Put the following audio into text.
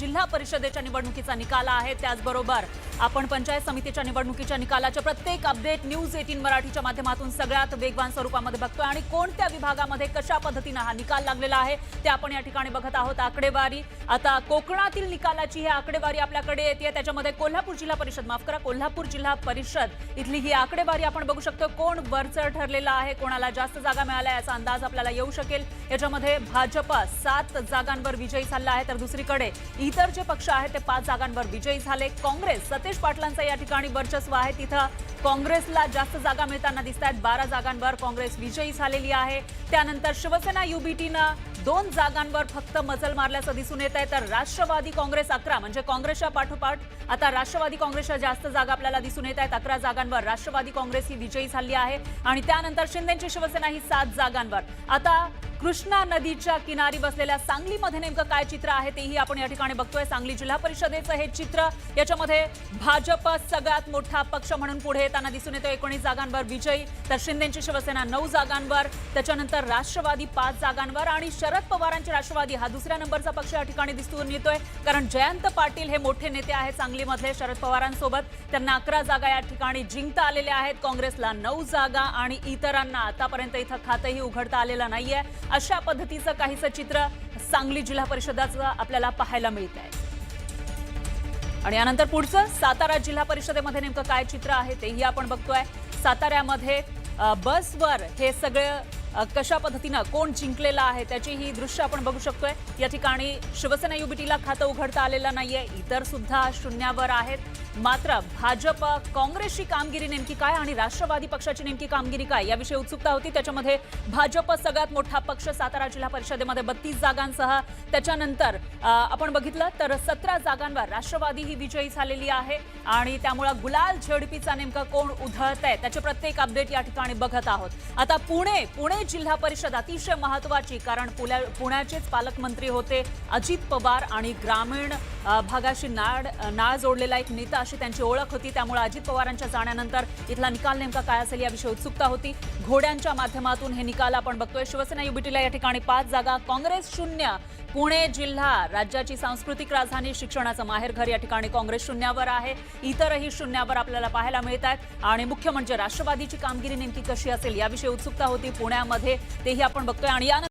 जिल्हा परिषदेच्या निवडणुकीचा निकाल आहे। त्याचबरोबर आपण पंचायत समितीच्या निवडणुकीच्या निकालाचे प्रत्येक अपडेट न्यूज 18 मराठीच्या माध्यमातून सगळ्यात वेगवान स्वरूपामध्ये बघतोय आणि कोणत्या विभागामध्ये कशा पद्धतीने हा निकाल लागलेला आहे ते आपण या ठिकाणी बघत आहोत। आकडेवारी आता कोकणातील निकालाची ही आकडेवारी आपल्याकडे येते। त्याच्यामध्ये कोल्हापूर जिल्हा परिषद माफ करा कोल्हापूर जिल्हा परिषद इथली ही आकडेवारी आपण बघू शकतो। कोण वरचढ ठरलेला आहे, कोणाला जास्त जागा मिळाल्या याचा अंदाज आपल्याला येऊ शकेल। याच्यामध्ये भाजपा 7 जागांवर विजयी झाला आहे, तर दुसरीकडे इतर जे पक्ष आहेत ते 5 जागांवर विजयी झाले। काँग्रेस सतीश पाटलांचा या ठिकाणी वर्चस्व आहे, तिथं काँग्रेसला जास्त जागा मिळताना दिसतात। 12 जागांवर काँग्रेस विजयी झालेली आहे। त्यानंतर शिवसेना युबीटीनं 2 जागांवर फक्त मजल मारल्याचं दिसून येत आहे, तर राष्ट्रवादी काँग्रेस 11 म्हणजे काँग्रेसच्या पाठोपाठ आता राष्ट्रवादी काँग्रेसच्या जास्त जागा आपल्याला दिसून येत आहेत। 11 जागांवर राष्ट्रवादी काँग्रेस ही विजयी झाली आहे आणि त्यानंतर शिंदेची शिवसेना ही 7 जागांवर। आता कृष्णा नदीच्या किनारी बसलेल्या सांगलीमध्ये नेमकं काय चित्र आहे तेही आपण या ठिकाणी बघतोय। सांगली जिल्हा परिषदेचं हे चित्र, याच्यामध्ये भाजप सगळ्यात मोठा पक्ष म्हणून पुढे येताना दिसून येतो। 19 जागांवर विजयी, तर शिंदेची शिवसेना 9 जागांवर, त्याच्यानंतर राष्ट्रवादी 5 जागांवर आणि शरद पवारांची राष्ट्रवादी हा दुसऱ्या नंबरचा पक्ष या ठिकाणी दिसून येतोय, कारण जयंत पाटील हे मोठे नेते आहेत सांगलीमधले शरद पवारांसोबत। त्यांना 11 जागा या ठिकाणी जिंकता आलेल्या आहेत, काँग्रेसला 9 जागा आणि इतरांना आतापर्यंत इथं खातंही उघडता आलेलं नाहीये। अशा पद्धतीचं काहीसं चित्र सांगली जिल्हा परिषदेचं आपल्याला पाहायला मिळत आहे। आणि यानंतर पुढचं सातारा जिल्हा परिषदेमध्ये नेमकं काय चित्र आहे तेही आपण बघतोय। साताऱ्यामध्ये बसवर हे सगळे कशा पद्धतीने कोण जिंकलेला आहे त्याची ही दृश्य आपण बघू शकतोय। या ठिकाणी शिवसेना युबीटीला खातं उघडता आलेलं नाहीये, इतर सुद्धा शून्यावर आहेत। मात्र भाजप काँग्रेसची कामगिरी नेमकी काय आणि राष्ट्रवादी पक्षाची नेमकी कामगिरी काय याविषयी उत्सुकता होती। त्याच्यामध्ये भाजप सगळ्यात मोठा पक्ष सातारा जिल्हा परिषदेमध्ये 32 जागांसह, त्याच्यानंतर आपण बघितलं तर 17 जागांवर राष्ट्रवादी ही विजयी झालेली आहे आणि त्यामुळे गुलाल झडपीचा नेमका कोण उधळतंय त्याचे प्रत्येक अपडेट या ठिकाणी बघत आहोत। आता पुणे जिल्हा परिषद अतिशय महत्त्वाची, कारण पुण्याचेच पालकमंत्री होते अजित पवार आणि ग्रामीण भागाशी नाळ जोडलेला एक नेता अशी त्यांची ओळख होती। त्यामुळे अजित पवारांच्या जाण्यानंतर इथला निकाल नेमका काय असेल याविषयी उत्सुकता होती। घोड्यांच्या माध्यमातून हे निकाल आपण बघतोय। शिवसेना युबीटीला या ठिकाणी 5 जागा, काँग्रेस 0। पुणे जिल्हा राज्याची सांस्कृतिक राजधानी, शिक्षणाचं माहेरघर, या ठिकाणी काँग्रेस शून्यावर आहे, इतरही शून्यावर आपल्याला पाहायला मिळत आहेत। आणि मुख्य म्हणजे राष्ट्रवादीची कामगिरी नेमकी कशी असेल याविषयी उत्सुकता होती पुण्यामध्ये, तेही आपण बघतोय। आणि